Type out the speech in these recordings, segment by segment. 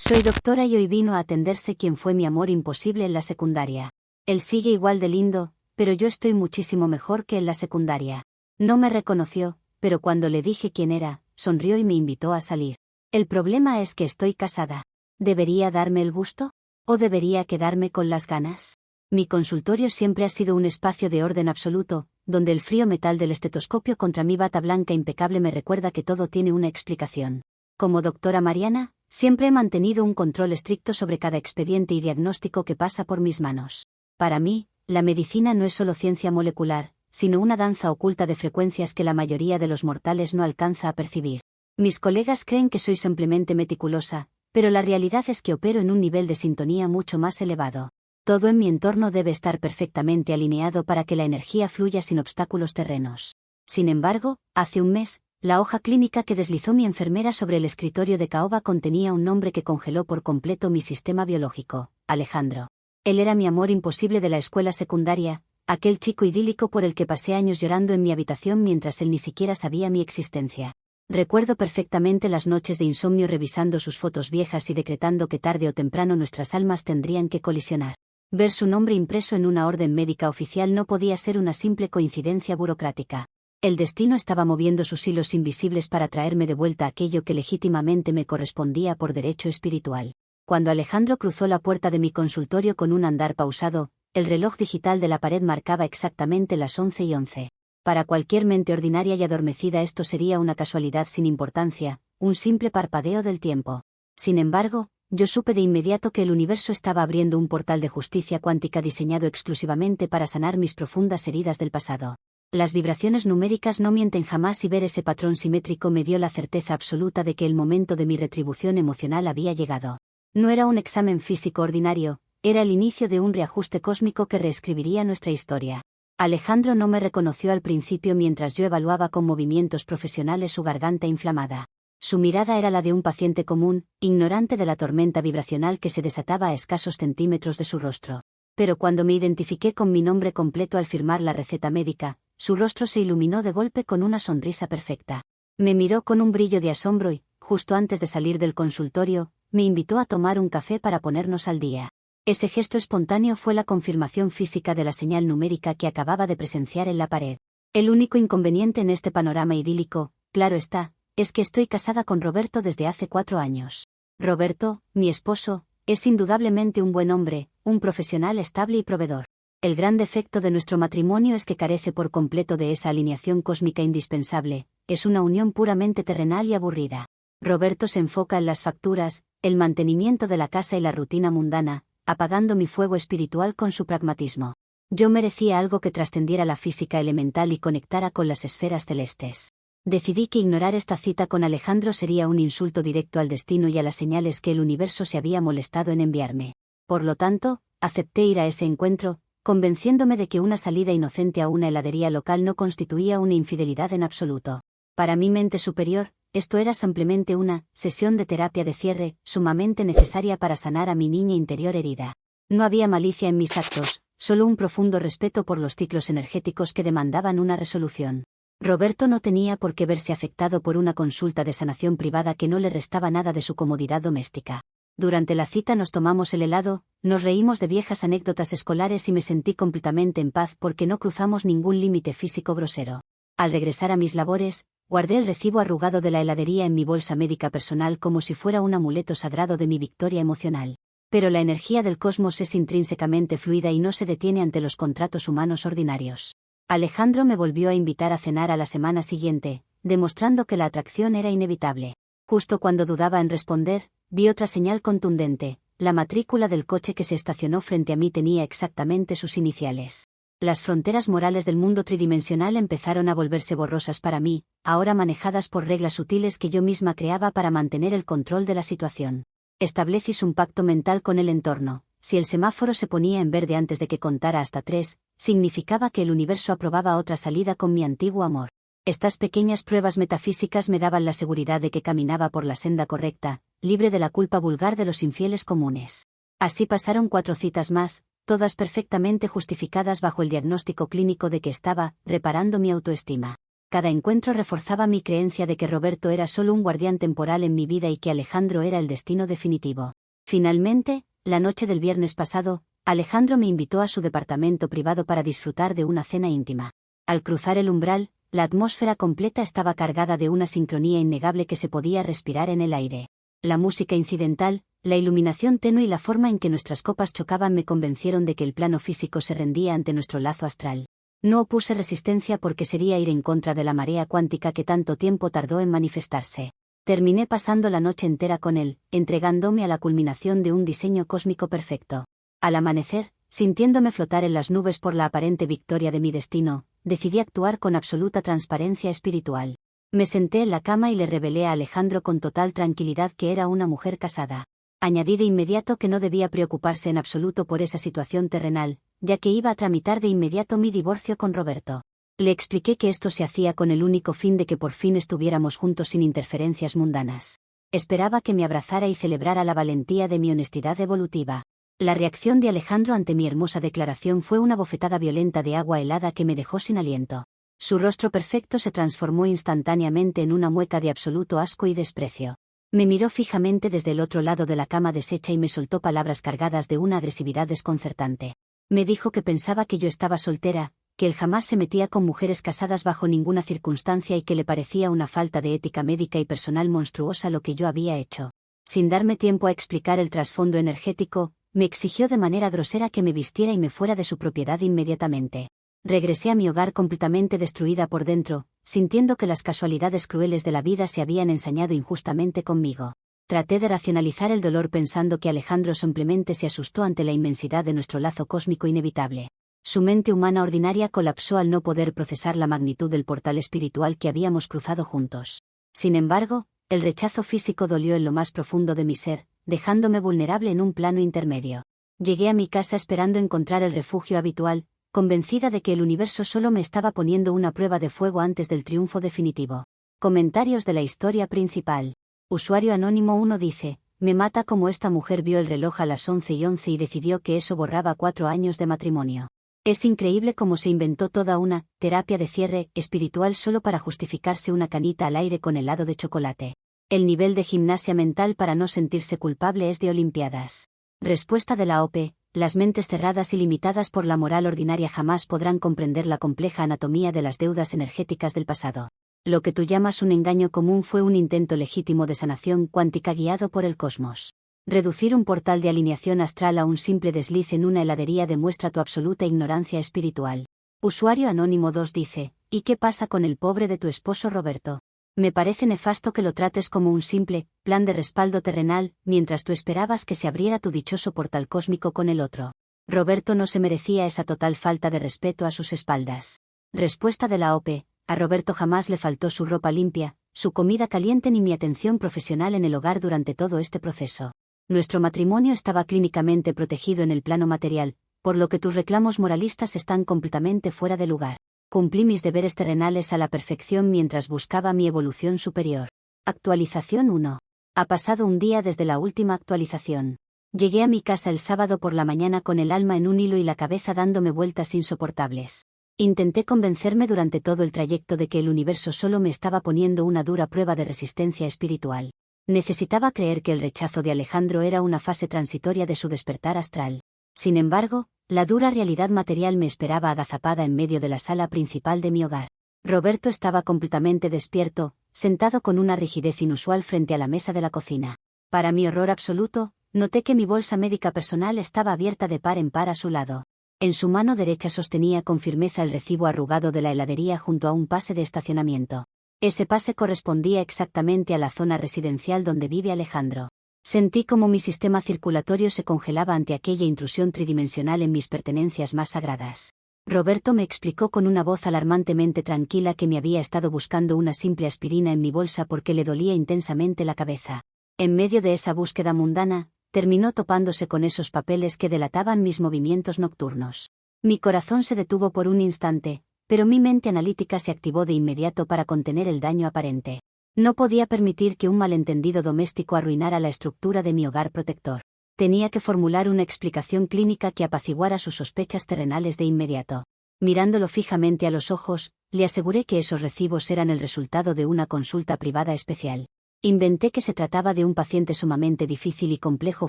Soy doctora y hoy vino a atenderse quien fue mi amor imposible en la secundaria. Él sigue igual de lindo, pero yo estoy muchísimo mejor que en la secundaria. No me reconoció, pero cuando le dije quién era, sonrió y me invitó a salir. El problema es que estoy casada. ¿Debería darme el gusto? ¿O debería quedarme con las ganas? Mi consultorio siempre ha sido un espacio de orden absoluto, donde el frío metal del estetoscopio contra mi bata blanca impecable me recuerda que todo tiene una explicación. Como doctora Mariana, siempre he mantenido un control estricto sobre cada expediente y diagnóstico que pasa por mis manos. Para mí, la medicina no es solo ciencia molecular, sino una danza oculta de frecuencias que la mayoría de los mortales no alcanza a percibir. Mis colegas creen que soy simplemente meticulosa, pero la realidad es que opero en un nivel de sintonía mucho más elevado. Todo en mi entorno debe estar perfectamente alineado para que la energía fluya sin obstáculos terrenos. Sin embargo, hace un mes, la hoja clínica que deslizó mi enfermera sobre el escritorio de caoba contenía un nombre que congeló por completo mi sistema biológico: Alejandro. Él era mi amor imposible de la escuela secundaria, aquel chico idílico por el que pasé años llorando en mi habitación mientras él ni siquiera sabía mi existencia. Recuerdo perfectamente las noches de insomnio revisando sus fotos viejas y decretando que tarde o temprano nuestras almas tendrían que colisionar. Ver su nombre impreso en una orden médica oficial no podía ser una simple coincidencia burocrática. El destino estaba moviendo sus hilos invisibles para traerme de vuelta aquello que legítimamente me correspondía por derecho espiritual. Cuando Alejandro cruzó la puerta de mi consultorio con un andar pausado, el reloj digital de la pared marcaba exactamente las 11:11. Para cualquier mente ordinaria y adormecida esto sería una casualidad sin importancia, un simple parpadeo del tiempo. Sin embargo, yo supe de inmediato que el universo estaba abriendo un portal de justicia cuántica diseñado exclusivamente para sanar mis profundas heridas del pasado. Las vibraciones numéricas no mienten jamás y ver ese patrón simétrico me dio la certeza absoluta de que el momento de mi retribución emocional había llegado. No era un examen físico ordinario, era el inicio de un reajuste cósmico que reescribiría nuestra historia. Alejandro no me reconoció al principio mientras yo evaluaba con movimientos profesionales su garganta inflamada. Su mirada era la de un paciente común, ignorante de la tormenta vibracional que se desataba a escasos centímetros de su rostro. Pero cuando me identifiqué con mi nombre completo al firmar la receta médica, su rostro se iluminó de golpe con una sonrisa perfecta. Me miró con un brillo de asombro y, justo antes de salir del consultorio, me invitó a tomar un café para ponernos al día. Ese gesto espontáneo fue la confirmación física de la señal numérica que acababa de presenciar en la pared. El único inconveniente en este panorama idílico, claro está, es que estoy casada con Roberto desde hace 4 años. Roberto, mi esposo, es indudablemente un buen hombre, un profesional estable y proveedor. El gran defecto de nuestro matrimonio es que carece por completo de esa alineación cósmica indispensable, es una unión puramente terrenal y aburrida. Roberto se enfoca en las facturas, el mantenimiento de la casa y la rutina mundana, apagando mi fuego espiritual con su pragmatismo. Yo merecía algo que trascendiera la física elemental y conectara con las esferas celestes. Decidí que ignorar esta cita con Alejandro sería un insulto directo al destino y a las señales que el universo se había molestado en enviarme. Por lo tanto, acepté ir a ese encuentro, convenciéndome de que una salida inocente a una heladería local no constituía una infidelidad en absoluto. Para mi mente superior, esto era simplemente una sesión de terapia de cierre, sumamente necesaria para sanar a mi niña interior herida. No había malicia en mis actos, solo un profundo respeto por los ciclos energéticos que demandaban una resolución. Roberto no tenía por qué verse afectado por una consulta de sanación privada que no le restaba nada de su comodidad doméstica. Durante la cita nos tomamos el helado, nos reímos de viejas anécdotas escolares y me sentí completamente en paz porque no cruzamos ningún límite físico grosero. Al regresar a mis labores, guardé el recibo arrugado de la heladería en mi bolsa médica personal como si fuera un amuleto sagrado de mi victoria emocional. Pero la energía del cosmos es intrínsecamente fluida y no se detiene ante los contratos humanos ordinarios. Alejandro me volvió a invitar a cenar a la semana siguiente, demostrando que la atracción era inevitable. Justo cuando dudaba en responder, vi otra señal contundente: la matrícula del coche que se estacionó frente a mí tenía exactamente sus iniciales. Las fronteras morales del mundo tridimensional empezaron a volverse borrosas para mí, ahora manejadas por reglas sutiles que yo misma creaba para mantener el control de la situación. Establecí un pacto mental con el entorno: si el semáforo se ponía en verde antes de que contara hasta 3, significaba que el universo aprobaba otra salida con mi antiguo amor. Estas pequeñas pruebas metafísicas me daban la seguridad de que caminaba por la senda correcta, libre de la culpa vulgar de los infieles comunes. Así pasaron 4 citas más, todas perfectamente justificadas bajo el diagnóstico clínico de que estaba reparando mi autoestima. Cada encuentro reforzaba mi creencia de que Roberto era solo un guardián temporal en mi vida y que Alejandro era el destino definitivo. Finalmente, la noche del viernes pasado, Alejandro me invitó a su departamento privado para disfrutar de una cena íntima. Al cruzar el umbral, la atmósfera completa estaba cargada de una sincronía innegable que se podía respirar en el aire. La música incidental, la iluminación tenue y la forma en que nuestras copas chocaban me convencieron de que el plano físico se rendía ante nuestro lazo astral. No opuse resistencia porque sería ir en contra de la marea cuántica que tanto tiempo tardó en manifestarse. Terminé pasando la noche entera con él, entregándome a la culminación de un diseño cósmico perfecto. Al amanecer, sintiéndome flotar en las nubes por la aparente victoria de mi destino, decidí actuar con absoluta transparencia espiritual. Me senté en la cama y le revelé a Alejandro con total tranquilidad que era una mujer casada. Añadí de inmediato que no debía preocuparse en absoluto por esa situación terrenal, ya que iba a tramitar de inmediato mi divorcio con Roberto. Le expliqué que esto se hacía con el único fin de que por fin estuviéramos juntos sin interferencias mundanas. Esperaba que me abrazara y celebrara la valentía de mi honestidad evolutiva. La reacción de Alejandro ante mi hermosa declaración fue una bofetada violenta de agua helada que me dejó sin aliento. Su rostro perfecto se transformó instantáneamente en una mueca de absoluto asco y desprecio. Me miró fijamente desde el otro lado de la cama deshecha y me soltó palabras cargadas de una agresividad desconcertante. Me dijo que pensaba que yo estaba soltera, que él jamás se metía con mujeres casadas bajo ninguna circunstancia y que le parecía una falta de ética médica y personal monstruosa lo que yo había hecho. Sin darme tiempo a explicar el trasfondo energético, me exigió de manera grosera que me vistiera y me fuera de su propiedad inmediatamente. Regresé a mi hogar completamente destruida por dentro, sintiendo que las casualidades crueles de la vida se habían ensañado injustamente conmigo. Traté de racionalizar el dolor pensando que Alejandro simplemente se asustó ante la inmensidad de nuestro lazo cósmico inevitable. Su mente humana ordinaria colapsó al no poder procesar la magnitud del portal espiritual que habíamos cruzado juntos. Sin embargo, el rechazo físico dolió en lo más profundo de mi ser, dejándome vulnerable en un plano intermedio. Llegué a mi casa esperando encontrar el refugio habitual, convencida de que el universo solo me estaba poniendo una prueba de fuego antes del triunfo definitivo. Comentarios de la historia principal. Usuario Anónimo 1 dice, me mata como esta mujer vio el reloj a las 11:11 y decidió que eso borraba 4 años de matrimonio. Es increíble cómo se inventó toda una terapia de cierre espiritual solo para justificarse una canita al aire con helado de chocolate. El nivel de gimnasia mental para no sentirse culpable es de Olimpiadas. Respuesta de la OP. Las mentes cerradas y limitadas por la moral ordinaria jamás podrán comprender la compleja anatomía de las deudas energéticas del pasado. Lo que tú llamas un engaño común fue un intento legítimo de sanación cuántica guiado por el cosmos. Reducir un portal de alineación astral a un simple desliz en una heladería demuestra tu absoluta ignorancia espiritual. Usuario Anónimo 2 dice, ¿y qué pasa con el pobre de tu esposo Roberto? Me parece nefasto que lo trates como un simple plan de respaldo terrenal, mientras tú esperabas que se abriera tu dichoso portal cósmico con el otro. Roberto no se merecía esa total falta de respeto a sus espaldas. Respuesta de la OP. A Roberto jamás le faltó su ropa limpia, su comida caliente ni mi atención profesional en el hogar durante todo este proceso. Nuestro matrimonio estaba clínicamente protegido en el plano material, por lo que tus reclamos moralistas están completamente fuera de lugar. Cumplí mis deberes terrenales a la perfección mientras buscaba mi evolución superior. Actualización 1. Ha pasado un día desde la última actualización. Llegué a mi casa el sábado por la mañana con el alma en un hilo y la cabeza dándome vueltas insoportables. Intenté convencerme durante todo el trayecto de que el universo solo me estaba poniendo una dura prueba de resistencia espiritual. Necesitaba creer que el rechazo de Alejandro era una fase transitoria de su despertar astral. Sin embargo, la dura realidad material me esperaba agazapada en medio de la sala principal de mi hogar. Roberto estaba completamente despierto, sentado con una rigidez inusual frente a la mesa de la cocina. Para mi horror absoluto, noté que mi bolsa médica personal estaba abierta de par en par a su lado. En su mano derecha sostenía con firmeza el recibo arrugado de la heladería junto a un pase de estacionamiento. Ese pase correspondía exactamente a la zona residencial donde vive Alejandro. Sentí como mi sistema circulatorio se congelaba ante aquella intrusión tridimensional en mis pertenencias más sagradas. Roberto me explicó con una voz alarmantemente tranquila que me había estado buscando una simple aspirina en mi bolsa porque le dolía intensamente la cabeza. En medio de esa búsqueda mundana, terminó topándose con esos papeles que delataban mis movimientos nocturnos. Mi corazón se detuvo por un instante, pero mi mente analítica se activó de inmediato para contener el daño aparente. No podía permitir que un malentendido doméstico arruinara la estructura de mi hogar protector. Tenía que formular una explicación clínica que apaciguara sus sospechas terrenales de inmediato. Mirándolo fijamente a los ojos, le aseguré que esos recibos eran el resultado de una consulta privada especial. Inventé que se trataba de un paciente sumamente difícil y complejo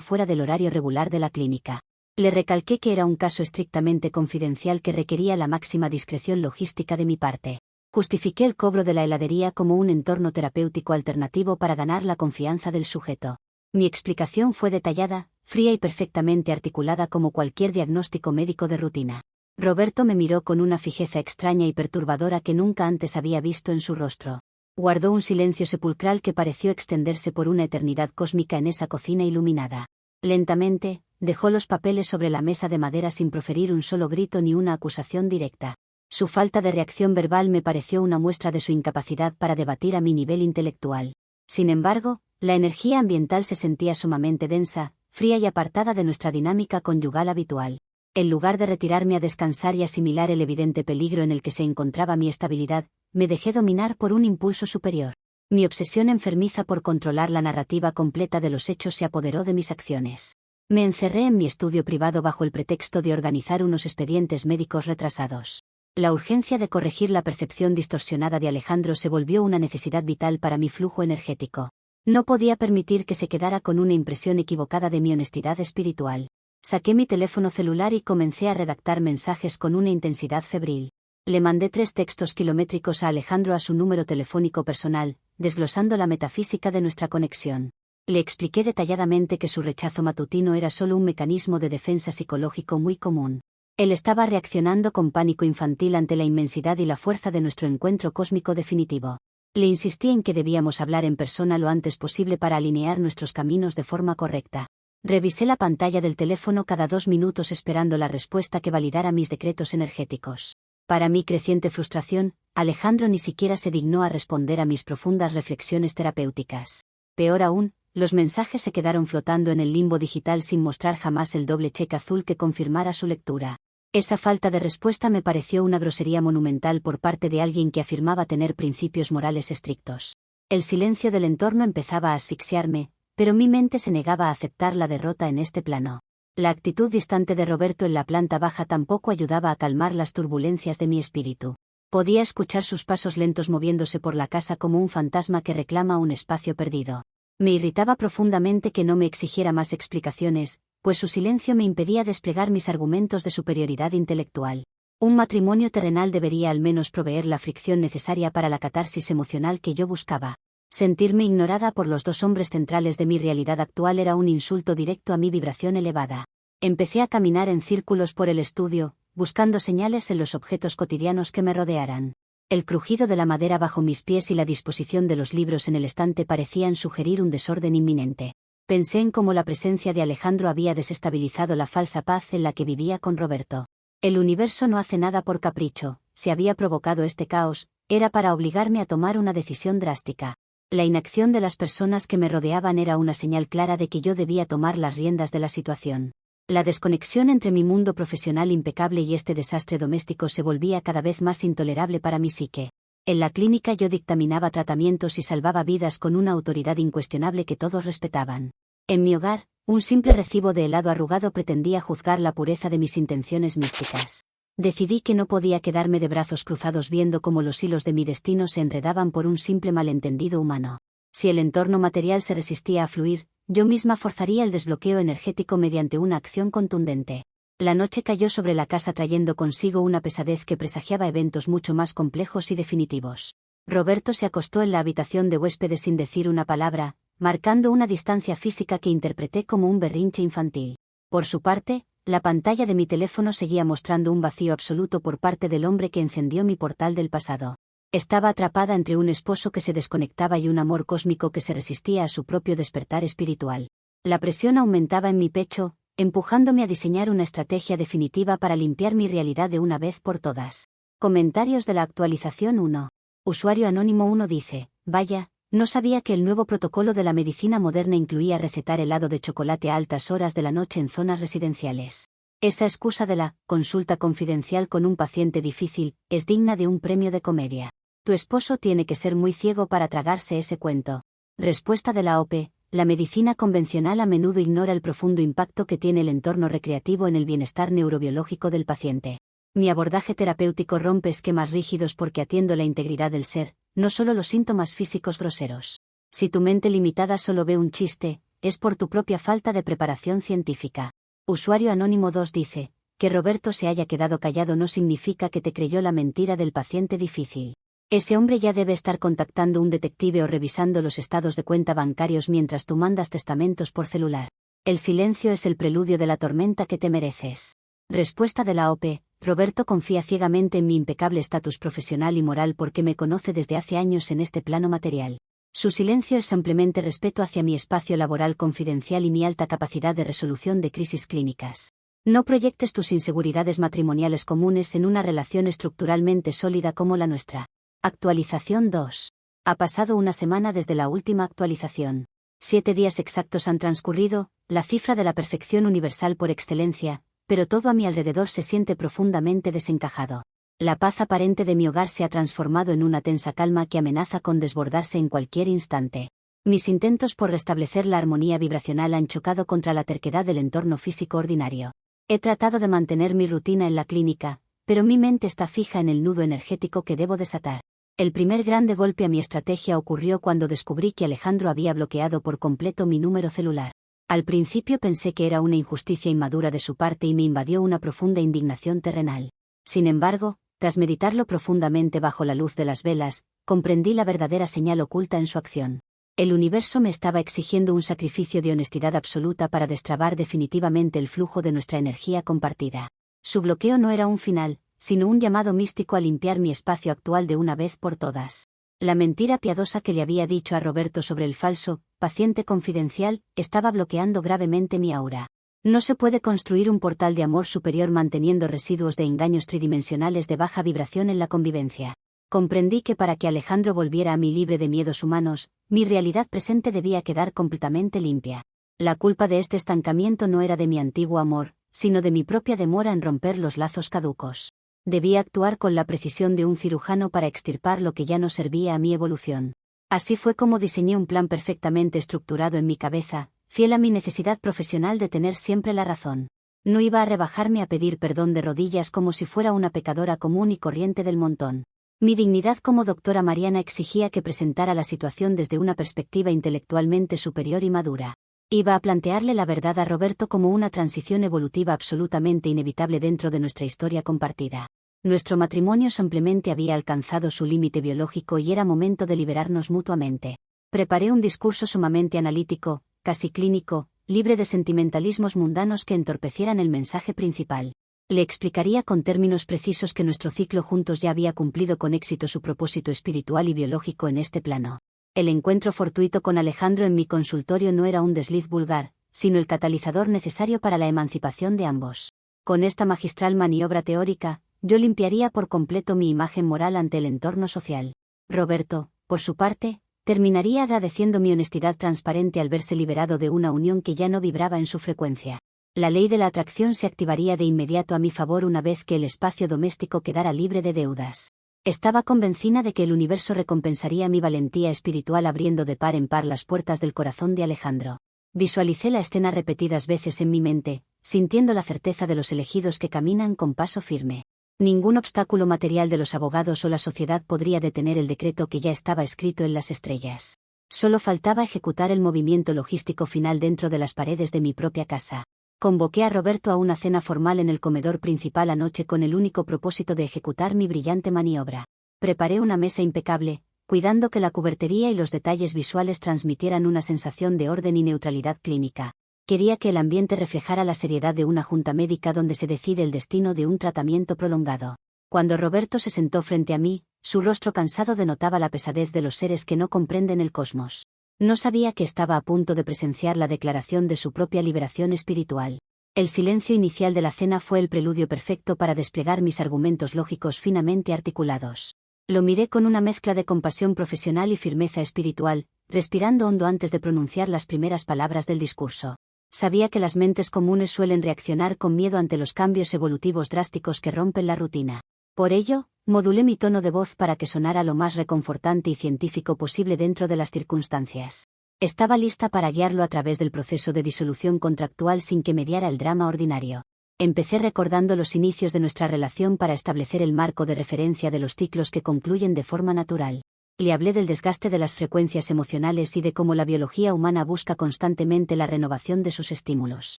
fuera del horario regular de la clínica. Le recalqué que era un caso estrictamente confidencial que requería la máxima discreción logística de mi parte. Justifiqué el cobro de la heladería como un entorno terapéutico alternativo para ganar la confianza del sujeto. Mi explicación fue detallada, fría y perfectamente articulada como cualquier diagnóstico médico de rutina. Roberto me miró con una fijeza extraña y perturbadora que nunca antes había visto en su rostro. Guardó un silencio sepulcral que pareció extenderse por una eternidad cósmica en esa cocina iluminada. Lentamente, dejó los papeles sobre la mesa de madera sin proferir un solo grito ni una acusación directa. Su falta de reacción verbal me pareció una muestra de su incapacidad para debatir a mi nivel intelectual. Sin embargo, la energía ambiental se sentía sumamente densa, fría y apartada de nuestra dinámica conyugal habitual. En lugar de retirarme a descansar y asimilar el evidente peligro en el que se encontraba mi estabilidad, me dejé dominar por un impulso superior. Mi obsesión enfermiza por controlar la narrativa completa de los hechos se apoderó de mis acciones. Me encerré en mi estudio privado bajo el pretexto de organizar unos expedientes médicos retrasados. La urgencia de corregir la percepción distorsionada de Alejandro se volvió una necesidad vital para mi flujo energético. No podía permitir que se quedara con una impresión equivocada de mi honestidad espiritual. Saqué mi teléfono celular y comencé a redactar mensajes con una intensidad febril. Le mandé 3 textos kilométricos a Alejandro a su número telefónico personal, desglosando la metafísica de nuestra conexión. Le expliqué detalladamente que su rechazo matutino era solo un mecanismo de defensa psicológico muy común. Él estaba reaccionando con pánico infantil ante la inmensidad y la fuerza de nuestro encuentro cósmico definitivo. Le insistí en que debíamos hablar en persona lo antes posible para alinear nuestros caminos de forma correcta. Revisé la pantalla del teléfono cada 2 minutos esperando la respuesta que validara mis decretos energéticos. Para mi creciente frustración, Alejandro ni siquiera se dignó a responder a mis profundas reflexiones terapéuticas. Peor aún, los mensajes se quedaron flotando en el limbo digital sin mostrar jamás el doble cheque azul que confirmara su lectura. Esa falta de respuesta me pareció una grosería monumental por parte de alguien que afirmaba tener principios morales estrictos. El silencio del entorno empezaba a asfixiarme, pero mi mente se negaba a aceptar la derrota en este plano. La actitud distante de Roberto en la planta baja tampoco ayudaba a calmar las turbulencias de mi espíritu. Podía escuchar sus pasos lentos moviéndose por la casa como un fantasma que reclama un espacio perdido. Me irritaba profundamente que no me exigiera más explicaciones, pues su silencio me impedía desplegar mis argumentos de superioridad intelectual. Un matrimonio terrenal debería al menos proveer la fricción necesaria para la catarsis emocional que yo buscaba. Sentirme ignorada por los 2 hombres centrales de mi realidad actual era un insulto directo a mi vibración elevada. Empecé a caminar en círculos por el estudio, buscando señales en los objetos cotidianos que me rodearan. El crujido de la madera bajo mis pies y la disposición de los libros en el estante parecían sugerir un desorden inminente. Pensé en cómo la presencia de Alejandro había desestabilizado la falsa paz en la que vivía con Roberto. El universo no hace nada por capricho, si había provocado este caos, era para obligarme a tomar una decisión drástica. La inacción de las personas que me rodeaban era una señal clara de que yo debía tomar las riendas de la situación. La desconexión entre mi mundo profesional impecable y este desastre doméstico se volvía cada vez más intolerable para mi psique. En la clínica yo dictaminaba tratamientos y salvaba vidas con una autoridad incuestionable que todos respetaban. En mi hogar, un simple recibo de helado arrugado pretendía juzgar la pureza de mis intenciones místicas. Decidí que no podía quedarme de brazos cruzados viendo cómo los hilos de mi destino se enredaban por un simple malentendido humano. Si el entorno material se resistía a fluir, yo misma forzaría el desbloqueo energético mediante una acción contundente. La noche cayó sobre la casa trayendo consigo una pesadez que presagiaba eventos mucho más complejos y definitivos. Roberto se acostó en la habitación de huéspedes sin decir una palabra, marcando una distancia física que interpreté como un berrinche infantil. Por su parte, la pantalla de mi teléfono seguía mostrando un vacío absoluto por parte del hombre que encendió mi portal del pasado. Estaba atrapada entre un esposo que se desconectaba y un amor cósmico que se resistía a su propio despertar espiritual. La presión aumentaba en mi pecho, empujándome a diseñar una estrategia definitiva para limpiar mi realidad de una vez por todas. Comentarios de la actualización 1. Usuario anónimo 1 dice, vaya, no sabía que el nuevo protocolo de la medicina moderna incluía recetar helado de chocolate a altas horas de la noche en zonas residenciales. Esa excusa de la consulta confidencial con un paciente difícil es digna de un premio de comedia. Tu esposo tiene que ser muy ciego para tragarse ese cuento. Respuesta de la OP. La medicina convencional a menudo ignora el profundo impacto que tiene el entorno recreativo en el bienestar neurobiológico del paciente. Mi abordaje terapéutico rompe esquemas rígidos porque atiendo la integridad del ser, no solo los síntomas físicos groseros. Si tu mente limitada solo ve un chiste, es por tu propia falta de preparación científica. Usuario Anónimo 2 dice, que Roberto se haya quedado callado no significa que te creyó la mentira del paciente difícil. Ese hombre ya debe estar contactando un detective o revisando los estados de cuenta bancarios mientras tú mandas testamentos por celular. El silencio es el preludio de la tormenta que te mereces. Respuesta de la OP. Roberto confía ciegamente en mi impecable estatus profesional y moral porque me conoce desde hace años en este plano material. Su silencio es simplemente respeto hacia mi espacio laboral confidencial y mi alta capacidad de resolución de crisis clínicas. No proyectes tus inseguridades matrimoniales comunes en una relación estructuralmente sólida como la nuestra. Actualización 2. Ha pasado una semana desde la última actualización. 7 días exactos han transcurrido, la cifra de la perfección universal por excelencia, pero todo a mi alrededor se siente profundamente desencajado. La paz aparente de mi hogar se ha transformado en una tensa calma que amenaza con desbordarse en cualquier instante. Mis intentos por restablecer la armonía vibracional han chocado contra la terquedad del entorno físico ordinario. He tratado de mantener mi rutina en la clínica, pero mi mente está fija en el nudo energético que debo desatar. El primer grande golpe a mi estrategia ocurrió cuando descubrí que Alejandro había bloqueado por completo mi número celular. Al principio pensé que era una injusticia inmadura de su parte y me invadió una profunda indignación terrenal. Sin embargo, tras meditarlo profundamente bajo la luz de las velas, comprendí la verdadera señal oculta en su acción. El universo me estaba exigiendo un sacrificio de honestidad absoluta para destrabar definitivamente el flujo de nuestra energía compartida. Su bloqueo no era un final, sino un llamado místico a limpiar mi espacio actual de una vez por todas. La mentira piadosa que le había dicho a Roberto sobre el falso paciente confidencial estaba bloqueando gravemente mi aura. No se puede construir un portal de amor superior manteniendo residuos de engaños tridimensionales de baja vibración en la convivencia. Comprendí que para que Alejandro volviera a mí libre de miedos humanos, mi realidad presente debía quedar completamente limpia. La culpa de este estancamiento no era de mi antiguo amor, sino de mi propia demora en romper los lazos caducos. Debía actuar con la precisión de un cirujano para extirpar lo que ya no servía a mi evolución. Así fue como diseñé un plan perfectamente estructurado en mi cabeza, fiel a mi necesidad profesional de tener siempre la razón. No iba a rebajarme a pedir perdón de rodillas como si fuera una pecadora común y corriente del montón. Mi dignidad como doctora Mariana exigía que presentara la situación desde una perspectiva intelectualmente superior y madura. Iba a plantearle la verdad a Roberto como una transición evolutiva absolutamente inevitable dentro de nuestra historia compartida. Nuestro matrimonio simplemente había alcanzado su límite biológico y era momento de liberarnos mutuamente. Preparé un discurso sumamente analítico, casi clínico, libre de sentimentalismos mundanos que entorpecieran el mensaje principal. Le explicaría con términos precisos que nuestro ciclo juntos ya había cumplido con éxito su propósito espiritual y biológico en este plano. El encuentro fortuito con Alejandro en mi consultorio no era un desliz vulgar, sino el catalizador necesario para la emancipación de ambos. Con esta magistral maniobra teórica, yo limpiaría por completo mi imagen moral ante el entorno social. Roberto, por su parte, terminaría agradeciendo mi honestidad transparente al verse liberado de una unión que ya no vibraba en su frecuencia. La ley de la atracción se activaría de inmediato a mi favor una vez que el espacio doméstico quedara libre de deudas. Estaba convencida de que el universo recompensaría mi valentía espiritual abriendo de par en par las puertas del corazón de Alejandro. Visualicé la escena repetidas veces en mi mente, sintiendo la certeza de los elegidos que caminan con paso firme. Ningún obstáculo material de los abogados o la sociedad podría detener el decreto que ya estaba escrito en las estrellas. Solo faltaba ejecutar el movimiento logístico final dentro de las paredes de mi propia casa. Convoqué a Roberto a una cena formal en el comedor principal anoche con el único propósito de ejecutar mi brillante maniobra. Preparé una mesa impecable, cuidando que la cubertería y los detalles visuales transmitieran una sensación de orden y neutralidad clínica. Quería que el ambiente reflejara la seriedad de una junta médica donde se decide el destino de un tratamiento prolongado. Cuando Roberto se sentó frente a mí, su rostro cansado denotaba la pesadez de los seres que no comprenden el cosmos. No sabía que estaba a punto de presenciar la declaración de su propia liberación espiritual. El silencio inicial de la cena fue el preludio perfecto para desplegar mis argumentos lógicos finamente articulados. Lo miré con una mezcla de compasión profesional y firmeza espiritual, respirando hondo antes de pronunciar las primeras palabras del discurso. Sabía que las mentes comunes suelen reaccionar con miedo ante los cambios evolutivos drásticos que rompen la rutina. Por ello, modulé mi tono de voz para que sonara lo más reconfortante y científico posible dentro de las circunstancias. Estaba lista para guiarlo a través del proceso de disolución contractual sin que mediara el drama ordinario. Empecé recordando los inicios de nuestra relación para establecer el marco de referencia de los ciclos que concluyen de forma natural. Le hablé del desgaste de las frecuencias emocionales y de cómo la biología humana busca constantemente la renovación de sus estímulos.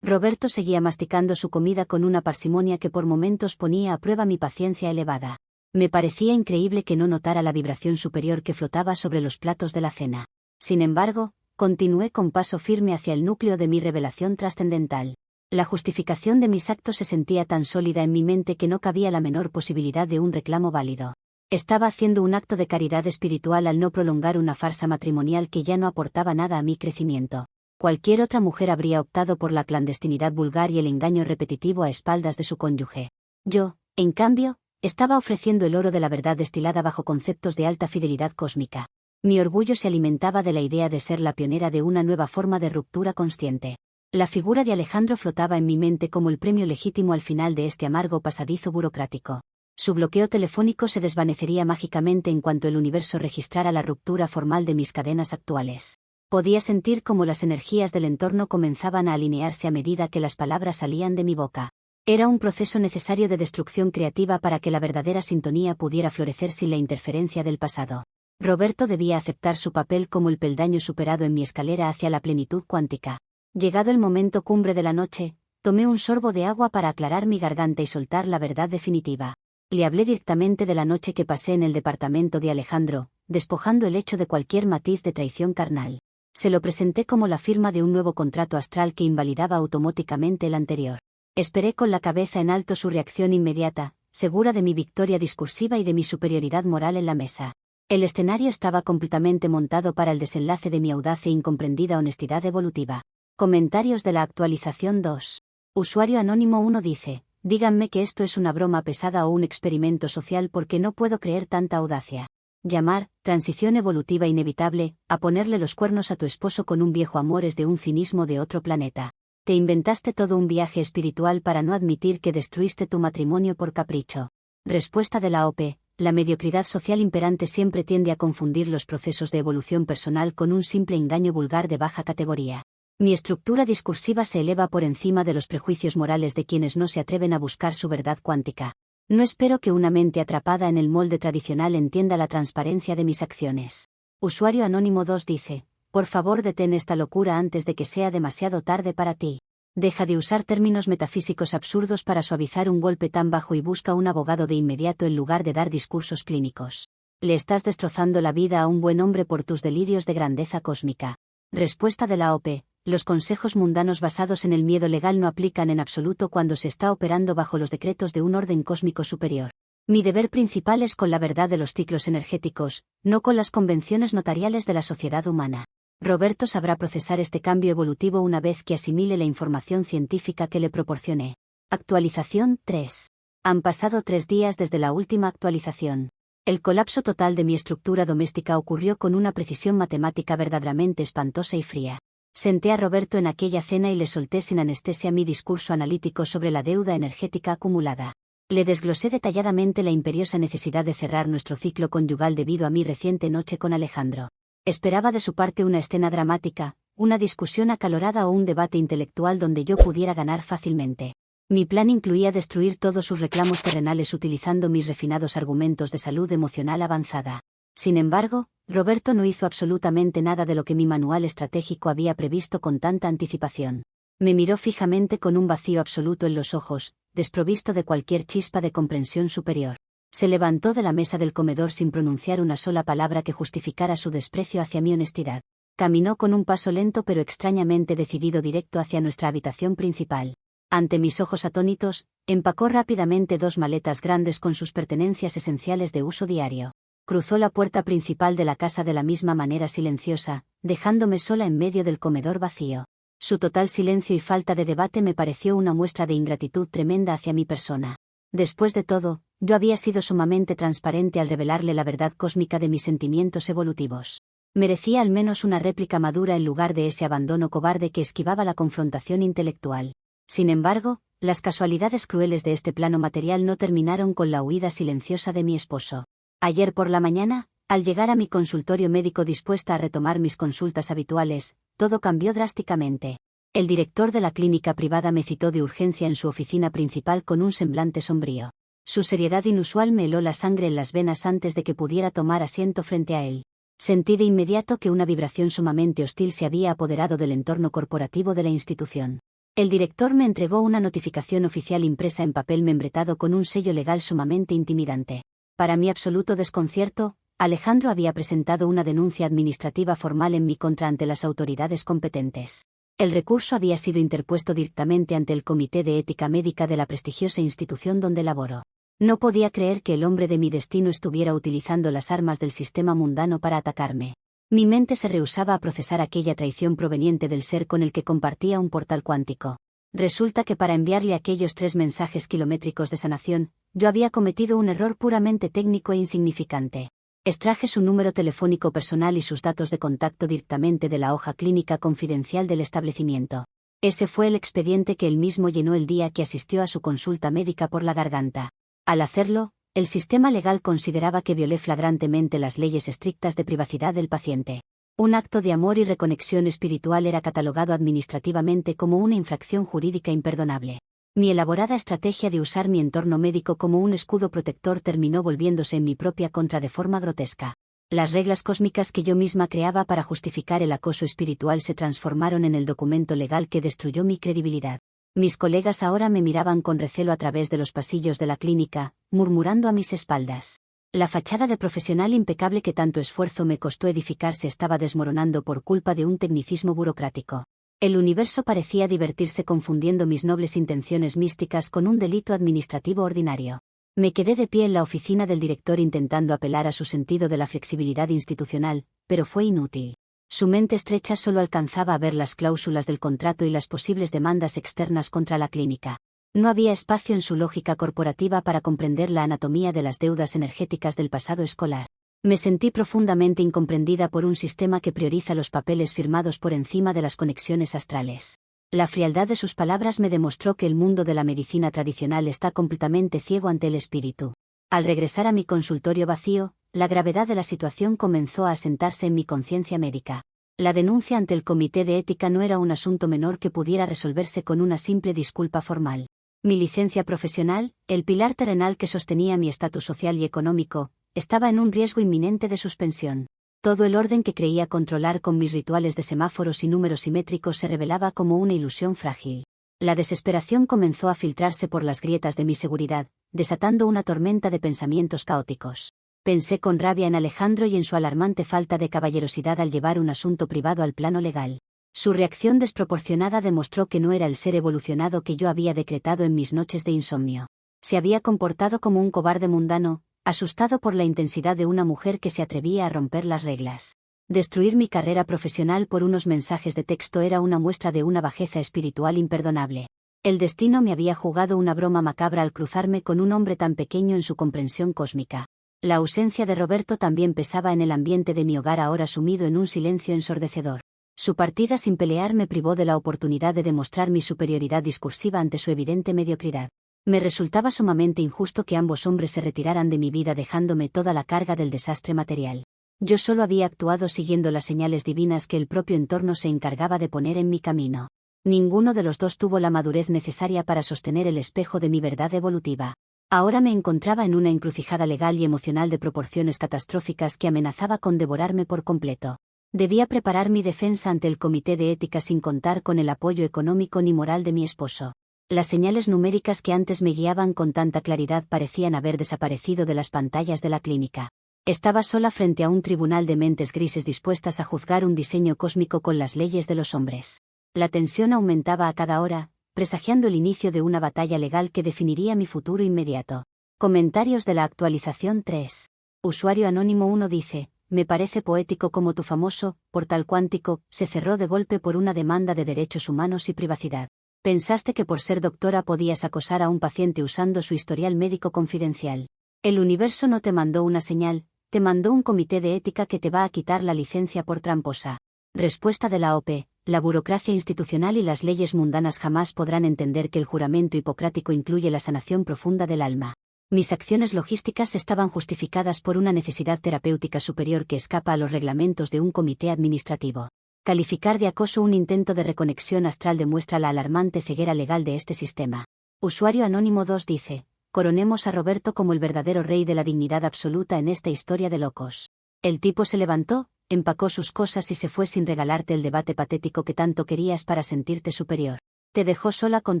Roberto seguía masticando su comida con una parsimonia que por momentos ponía a prueba mi paciencia elevada. Me parecía increíble que no notara la vibración superior que flotaba sobre los platos de la cena. Sin embargo, continué con paso firme hacia el núcleo de mi revelación trascendental. La justificación de mis actos se sentía tan sólida en mi mente que no cabía la menor posibilidad de un reclamo válido. Estaba haciendo un acto de caridad espiritual al no prolongar una farsa matrimonial que ya no aportaba nada a mi crecimiento. Cualquier otra mujer habría optado por la clandestinidad vulgar y el engaño repetitivo a espaldas de su cónyuge. Yo, en cambio, estaba ofreciendo el oro de la verdad destilada bajo conceptos de alta fidelidad cósmica. Mi orgullo se alimentaba de la idea de ser la pionera de una nueva forma de ruptura consciente. La figura de Alejandro flotaba en mi mente como el premio legítimo al final de este amargo pasadizo burocrático. Su bloqueo telefónico se desvanecería mágicamente en cuanto el universo registrara la ruptura formal de mis cadenas actuales. Podía sentir cómo las energías del entorno comenzaban a alinearse a medida que las palabras salían de mi boca. Era un proceso necesario de destrucción creativa para que la verdadera sintonía pudiera florecer sin la interferencia del pasado. Roberto debía aceptar su papel como el peldaño superado en mi escalera hacia la plenitud cuántica. Llegado el momento cumbre de la noche, tomé un sorbo de agua para aclarar mi garganta y soltar la verdad definitiva. Le hablé directamente de la noche que pasé en el departamento de Alejandro, despojando el hecho de cualquier matiz de traición carnal. Se lo presenté como la firma de un nuevo contrato astral que invalidaba automáticamente el anterior. Esperé con la cabeza en alto su reacción inmediata, segura de mi victoria discursiva y de mi superioridad moral en la mesa. El escenario estaba completamente montado para el desenlace de mi audaz e incomprendida honestidad evolutiva. Comentarios de la actualización 2. Usuario anónimo 1 dice: díganme que esto es una broma pesada o un experimento social porque no puedo creer tanta audacia. Llamar, transición evolutiva inevitable, a ponerle los cuernos a tu esposo con un viejo amor es de un cinismo de otro planeta. Te inventaste todo un viaje espiritual para no admitir que destruiste tu matrimonio por capricho. Respuesta de la OP. La mediocridad social imperante siempre tiende a confundir los procesos de evolución personal con un simple engaño vulgar de baja categoría. Mi estructura discursiva se eleva por encima de los prejuicios morales de quienes no se atreven a buscar su verdad cuántica. No espero que una mente atrapada en el molde tradicional entienda la transparencia de mis acciones. Usuario anónimo 2 dice: por favor detén esta locura antes de que sea demasiado tarde para ti. Deja de usar términos metafísicos absurdos para suavizar un golpe tan bajo y busca un abogado de inmediato en lugar de dar discursos clínicos. Le estás destrozando la vida a un buen hombre por tus delirios de grandeza cósmica. Respuesta de la OP. Los consejos mundanos basados en el miedo legal no aplican en absoluto cuando se está operando bajo los decretos de un orden cósmico superior. Mi deber principal es con la verdad de los ciclos energéticos, no con las convenciones notariales de la sociedad humana. Roberto sabrá procesar este cambio evolutivo una vez que asimile la información científica que le proporcioné. Actualización 3. Han pasado 3 días desde la última actualización. El colapso total de mi estructura doméstica ocurrió con una precisión matemática verdaderamente espantosa y fría. Senté a Roberto en aquella cena y le solté sin anestesia mi discurso analítico sobre la deuda energética acumulada. Le desglosé detalladamente la imperiosa necesidad de cerrar nuestro ciclo conyugal debido a mi reciente noche con Alejandro. Esperaba de su parte una escena dramática, una discusión acalorada o un debate intelectual donde yo pudiera ganar fácilmente. Mi plan incluía destruir todos sus reclamos terrenales utilizando mis refinados argumentos de salud emocional avanzada. Sin embargo, Roberto no hizo absolutamente nada de lo que mi manual estratégico había previsto con tanta anticipación. Me miró fijamente con un vacío absoluto en los ojos, desprovisto de cualquier chispa de comprensión superior. Se levantó de la mesa del comedor sin pronunciar una sola palabra que justificara su desprecio hacia mi honestidad. Caminó con un paso lento pero extrañamente decidido directo hacia nuestra habitación principal. Ante mis ojos atónitos, empacó rápidamente 2 maletas grandes con sus pertenencias esenciales de uso diario. Cruzó la puerta principal de la casa de la misma manera silenciosa, dejándome sola en medio del comedor vacío. Su total silencio y falta de debate me pareció una muestra de ingratitud tremenda hacia mi persona. Después de todo, yo había sido sumamente transparente al revelarle la verdad cósmica de mis sentimientos evolutivos. Merecía al menos una réplica madura en lugar de ese abandono cobarde que esquivaba la confrontación intelectual. Sin embargo, las casualidades crueles de este plano material no terminaron con la huida silenciosa de mi esposo. Ayer por la mañana, al llegar a mi consultorio médico dispuesta a retomar mis consultas habituales, todo cambió drásticamente. El director de la clínica privada me citó de urgencia en su oficina principal con un semblante sombrío. Su seriedad inusual me heló la sangre en las venas antes de que pudiera tomar asiento frente a él. Sentí de inmediato que una vibración sumamente hostil se había apoderado del entorno corporativo de la institución. El director me entregó una notificación oficial impresa en papel membretado con un sello legal sumamente intimidante. Para mi absoluto desconcierto, Alejandro había presentado una denuncia administrativa formal en mi contra ante las autoridades competentes. El recurso había sido interpuesto directamente ante el Comité de Ética Médica de la prestigiosa institución donde laboro. No podía creer que el hombre de mi destino estuviera utilizando las armas del sistema mundano para atacarme. Mi mente se rehusaba a procesar aquella traición proveniente del ser con el que compartía un portal cuántico. Resulta que para enviarle aquellos 3 mensajes kilométricos de sanación, yo había cometido un error puramente técnico e insignificante. Extraje su número telefónico personal y sus datos de contacto directamente de la hoja clínica confidencial del establecimiento. Ese fue el expediente que él mismo llenó el día que asistió a su consulta médica por la garganta. Al hacerlo, el sistema legal consideraba que violé flagrantemente las leyes estrictas de privacidad del paciente. Un acto de amor y reconexión espiritual era catalogado administrativamente como una infracción jurídica imperdonable. Mi elaborada estrategia de usar mi entorno médico como un escudo protector terminó volviéndose en mi propia contra de forma grotesca. Las reglas cósmicas que yo misma creaba para justificar el acoso espiritual se transformaron en el documento legal que destruyó mi credibilidad. Mis colegas ahora me miraban con recelo a través de los pasillos de la clínica, murmurando a mis espaldas. La fachada de profesional impecable que tanto esfuerzo me costó edificar se estaba desmoronando por culpa de un tecnicismo burocrático. El universo parecía divertirse confundiendo mis nobles intenciones místicas con un delito administrativo ordinario. Me quedé de pie en la oficina del director intentando apelar a su sentido de la flexibilidad institucional, pero fue inútil. Su mente estrecha solo alcanzaba a ver las cláusulas del contrato y las posibles demandas externas contra la clínica. No había espacio en su lógica corporativa para comprender la anatomía de las deudas energéticas del pasado escolar. Me sentí profundamente incomprendida por un sistema que prioriza los papeles firmados por encima de las conexiones astrales. La frialdad de sus palabras me demostró que el mundo de la medicina tradicional está completamente ciego ante el espíritu. Al regresar a mi consultorio vacío, la gravedad de la situación comenzó a asentarse en mi conciencia médica. La denuncia ante el Comité de Ética no era un asunto menor que pudiera resolverse con una simple disculpa formal. Mi licencia profesional, el pilar terrenal que sostenía mi estatus social y económico, estaba en un riesgo inminente de suspensión. Todo el orden que creía controlar con mis rituales de semáforos y números simétricos se revelaba como una ilusión frágil. La desesperación comenzó a filtrarse por las grietas de mi seguridad, desatando una tormenta de pensamientos caóticos. Pensé con rabia en Alejandro y en su alarmante falta de caballerosidad al llevar un asunto privado al plano legal. Su reacción desproporcionada demostró que no era el ser evolucionado que yo había decretado en mis noches de insomnio. Se había comportado como un cobarde mundano, asustado por la intensidad de una mujer que se atrevía a romper las reglas. Destruir mi carrera profesional por unos mensajes de texto era una muestra de una bajeza espiritual imperdonable. El destino me había jugado una broma macabra al cruzarme con un hombre tan pequeño en su comprensión cósmica. La ausencia de Roberto también pesaba en el ambiente de mi hogar ahora sumido en un silencio ensordecedor. Su partida sin pelear me privó de la oportunidad de demostrar mi superioridad discursiva ante su evidente mediocridad. Me resultaba sumamente injusto que ambos hombres se retiraran de mi vida dejándome toda la carga del desastre material. Yo solo había actuado siguiendo las señales divinas que el propio entorno se encargaba de poner en mi camino. Ninguno de los dos tuvo la madurez necesaria para sostener el espejo de mi verdad evolutiva. Ahora me encontraba en una encrucijada legal y emocional de proporciones catastróficas que amenazaba con devorarme por completo. Debía preparar mi defensa ante el Comité de Ética sin contar con el apoyo económico ni moral de mi esposo. Las señales numéricas que antes me guiaban con tanta claridad parecían haber desaparecido de las pantallas de la clínica. Estaba sola frente a un tribunal de mentes grises dispuestas a juzgar un diseño cósmico con las leyes de los hombres. La tensión aumentaba a cada hora, presagiando el inicio de una batalla legal que definiría mi futuro inmediato. Comentarios de la actualización 3. Usuario anónimo 1 dice: me parece poético como tu famoso portal cuántico se cerró de golpe por una demanda de derechos humanos y privacidad. Pensaste que por ser doctora podías acosar a un paciente usando su historial médico confidencial. El universo no te mandó una señal, te mandó un comité de ética que te va a quitar la licencia por tramposa. Respuesta de la OP. La burocracia institucional y las leyes mundanas jamás podrán entender que el juramento hipocrático incluye la sanación profunda del alma. Mis acciones logísticas estaban justificadas por una necesidad terapéutica superior que escapa a los reglamentos de un comité administrativo. Calificar de acoso un intento de reconexión astral demuestra la alarmante ceguera legal de este sistema. Usuario Anónimo 2 dice: coronemos a Roberto como el verdadero rey de la dignidad absoluta en esta historia de locos. El tipo se levantó, empacó sus cosas y se fue sin regalarte el debate patético que tanto querías para sentirte superior. Te dejó sola con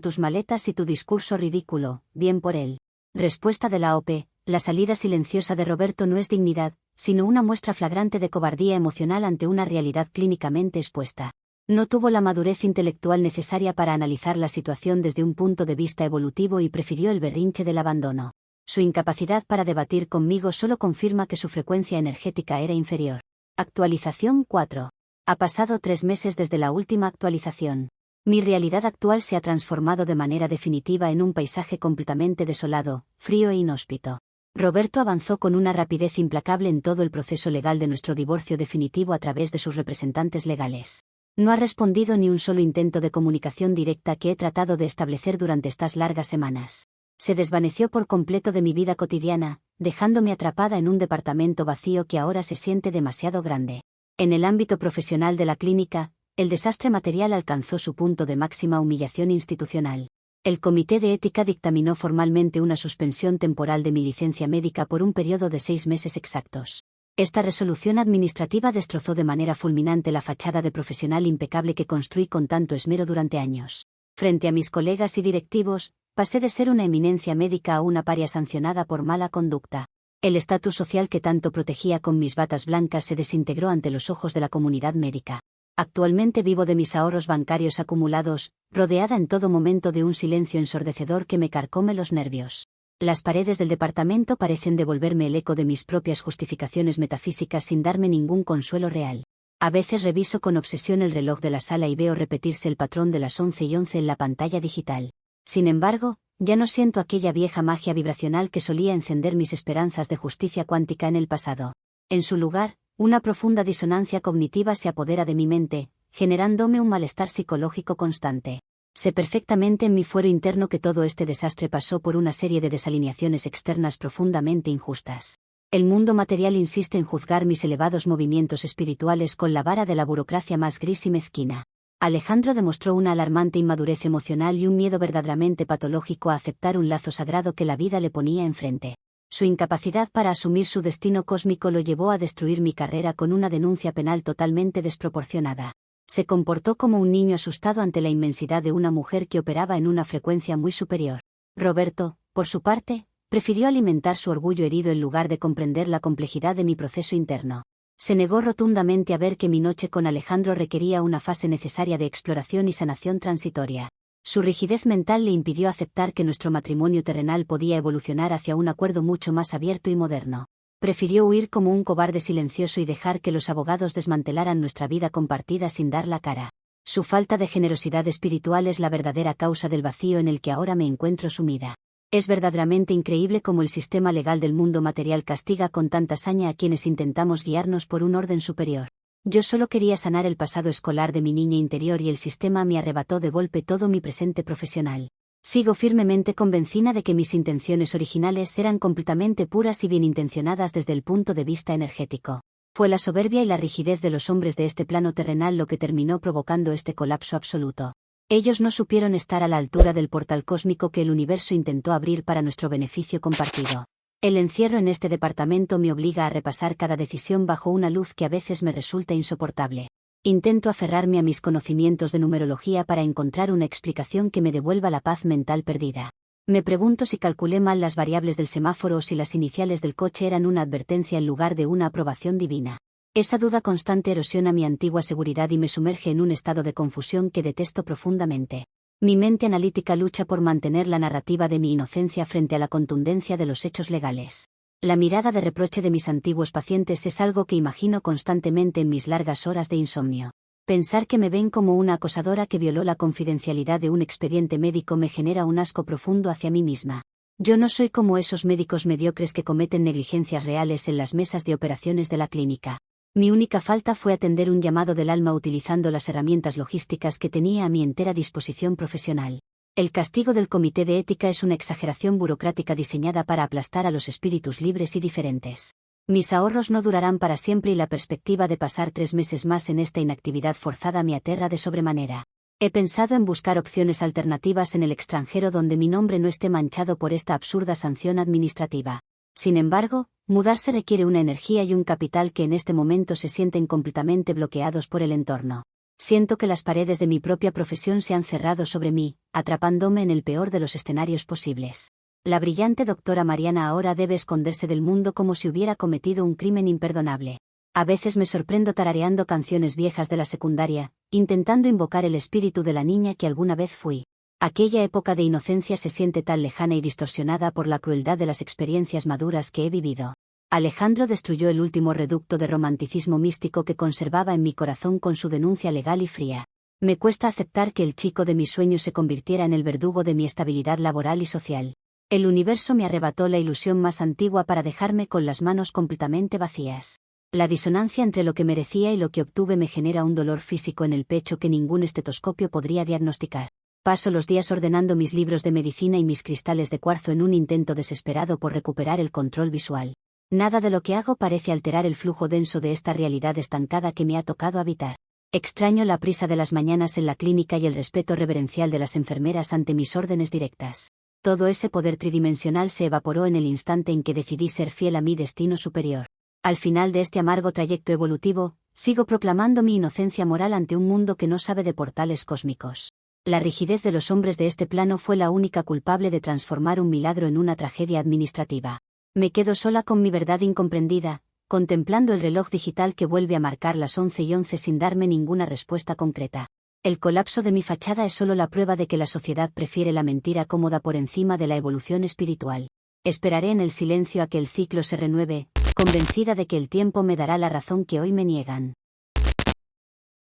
tus maletas y tu discurso ridículo, bien por él. Respuesta de la OP: la salida silenciosa de Roberto no es dignidad, sino una muestra flagrante de cobardía emocional ante una realidad clínicamente expuesta. No tuvo la madurez intelectual necesaria para analizar la situación desde un punto de vista evolutivo y prefirió el berrinche del abandono. Su incapacidad para debatir conmigo solo confirma que su frecuencia energética era inferior. Actualización 4. Ha pasado 3 meses desde la última actualización. Mi realidad actual se ha transformado de manera definitiva en un paisaje completamente desolado, frío e inhóspito. Roberto avanzó con una rapidez implacable en todo el proceso legal de nuestro divorcio definitivo a través de sus representantes legales. No ha respondido ni un solo intento de comunicación directa que he tratado de establecer durante estas largas semanas. Se desvaneció por completo de mi vida cotidiana, dejándome atrapada en un departamento vacío que ahora se siente demasiado grande. En el ámbito profesional de la clínica, el desastre material alcanzó su punto de máxima humillación institucional. El Comité de Ética dictaminó formalmente una suspensión temporal de mi licencia médica por un periodo de 6 meses exactos. Esta resolución administrativa destrozó de manera fulminante la fachada de profesional impecable que construí con tanto esmero durante años. Frente a mis colegas y directivos, pasé de ser una eminencia médica a una paria sancionada por mala conducta. El estatus social que tanto protegía con mis batas blancas se desintegró ante los ojos de la comunidad médica. Actualmente vivo de mis ahorros bancarios acumulados, rodeada en todo momento de un silencio ensordecedor que me carcome los nervios. Las paredes del departamento parecen devolverme el eco de mis propias justificaciones metafísicas sin darme ningún consuelo real. A veces reviso con obsesión el reloj de la sala y veo repetirse el patrón de las 11:11 en la pantalla digital. Sin embargo, ya no siento aquella vieja magia vibracional que solía encender mis esperanzas de justicia cuántica en el pasado. En su lugar, una profunda disonancia cognitiva se apodera de mi mente, generándome un malestar psicológico constante. Sé perfectamente en mi fuero interno que todo este desastre pasó por una serie de desalineaciones externas profundamente injustas. El mundo material insiste en juzgar mis elevados movimientos espirituales con la vara de la burocracia más gris y mezquina. Alejandro demostró una alarmante inmadurez emocional y un miedo verdaderamente patológico a aceptar un lazo sagrado que la vida le ponía enfrente. Su incapacidad para asumir su destino cósmico lo llevó a destruir mi carrera con una denuncia penal totalmente desproporcionada. Se comportó como un niño asustado ante la inmensidad de una mujer que operaba en una frecuencia muy superior. Roberto, por su parte, prefirió alimentar su orgullo herido en lugar de comprender la complejidad de mi proceso interno. Se negó rotundamente a ver que mi noche con Alejandro requería una fase necesaria de exploración y sanación transitoria. Su rigidez mental le impidió aceptar que nuestro matrimonio terrenal podía evolucionar hacia un acuerdo mucho más abierto y moderno. Prefirió huir como un cobarde silencioso y dejar que los abogados desmantelaran nuestra vida compartida sin dar la cara. Su falta de generosidad espiritual es la verdadera causa del vacío en el que ahora me encuentro sumida. Es verdaderamente increíble cómo el sistema legal del mundo material castiga con tanta saña a quienes intentamos guiarnos por un orden superior. Yo solo quería sanar el pasado escolar de mi niña interior y el sistema me arrebató de golpe todo mi presente profesional. Sigo firmemente convencida de que mis intenciones originales eran completamente puras y bien intencionadas desde el punto de vista energético. Fue la soberbia y la rigidez de los hombres de este plano terrenal lo que terminó provocando este colapso absoluto. Ellos no supieron estar a la altura del portal cósmico que el universo intentó abrir para nuestro beneficio compartido. El encierro en este departamento me obliga a repasar cada decisión bajo una luz que a veces me resulta insoportable. Intento aferrarme a mis conocimientos de numerología para encontrar una explicación que me devuelva la paz mental perdida. Me pregunto si calculé mal las variables del semáforo o si las iniciales del coche eran una advertencia en lugar de una aprobación divina. Esa duda constante erosiona mi antigua seguridad y me sumerge en un estado de confusión que detesto profundamente. Mi mente analítica lucha por mantener la narrativa de mi inocencia frente a la contundencia de los hechos legales. La mirada de reproche de mis antiguos pacientes es algo que imagino constantemente en mis largas horas de insomnio. Pensar que me ven como una acosadora que violó la confidencialidad de un expediente médico me genera un asco profundo hacia mí misma. Yo no soy como esos médicos mediocres que cometen negligencias reales en las mesas de operaciones de la clínica. Mi única falta fue atender un llamado del alma utilizando las herramientas logísticas que tenía a mi entera disposición profesional. El castigo del Comité de Ética es una exageración burocrática diseñada para aplastar a los espíritus libres y diferentes. Mis ahorros no durarán para siempre y la perspectiva de pasar 3 meses más en esta inactividad forzada me aterra de sobremanera. He pensado en buscar opciones alternativas en el extranjero donde mi nombre no esté manchado por esta absurda sanción administrativa. Sin embargo, mudarse requiere una energía y un capital que en este momento se sienten completamente bloqueados por el entorno. Siento que las paredes de mi propia profesión se han cerrado sobre mí, atrapándome en el peor de los escenarios posibles. La brillante doctora Mariana ahora debe esconderse del mundo como si hubiera cometido un crimen imperdonable. A veces me sorprendo tarareando canciones viejas de la secundaria, intentando invocar el espíritu de la niña que alguna vez fui. Aquella época de inocencia se siente tan lejana y distorsionada por la crueldad de las experiencias maduras que he vivido. Alejandro destruyó el último reducto de romanticismo místico que conservaba en mi corazón con su denuncia legal y fría. Me cuesta aceptar que el chico de mis sueños se convirtiera en el verdugo de mi estabilidad laboral y social. El universo me arrebató la ilusión más antigua para dejarme con las manos completamente vacías. La disonancia entre lo que merecía y lo que obtuve me genera un dolor físico en el pecho que ningún estetoscopio podría diagnosticar. Paso los días ordenando mis libros de medicina y mis cristales de cuarzo en un intento desesperado por recuperar el control visual. Nada de lo que hago parece alterar el flujo denso de esta realidad estancada que me ha tocado habitar. Extraño la prisa de las mañanas en la clínica y el respeto reverencial de las enfermeras ante mis órdenes directas. Todo ese poder tridimensional se evaporó en el instante en que decidí ser fiel a mi destino superior. Al final de este amargo trayecto evolutivo, sigo proclamando mi inocencia moral ante un mundo que no sabe de portales cósmicos. La rigidez de los hombres de este plano fue la única culpable de transformar un milagro en una tragedia administrativa. Me quedo sola con mi verdad incomprendida, contemplando el reloj digital que vuelve a marcar las 11:11 sin darme ninguna respuesta concreta. El colapso de mi fachada es solo la prueba de que la sociedad prefiere la mentira cómoda por encima de la evolución espiritual. Esperaré en el silencio a que el ciclo se renueve, convencida de que el tiempo me dará la razón que hoy me niegan.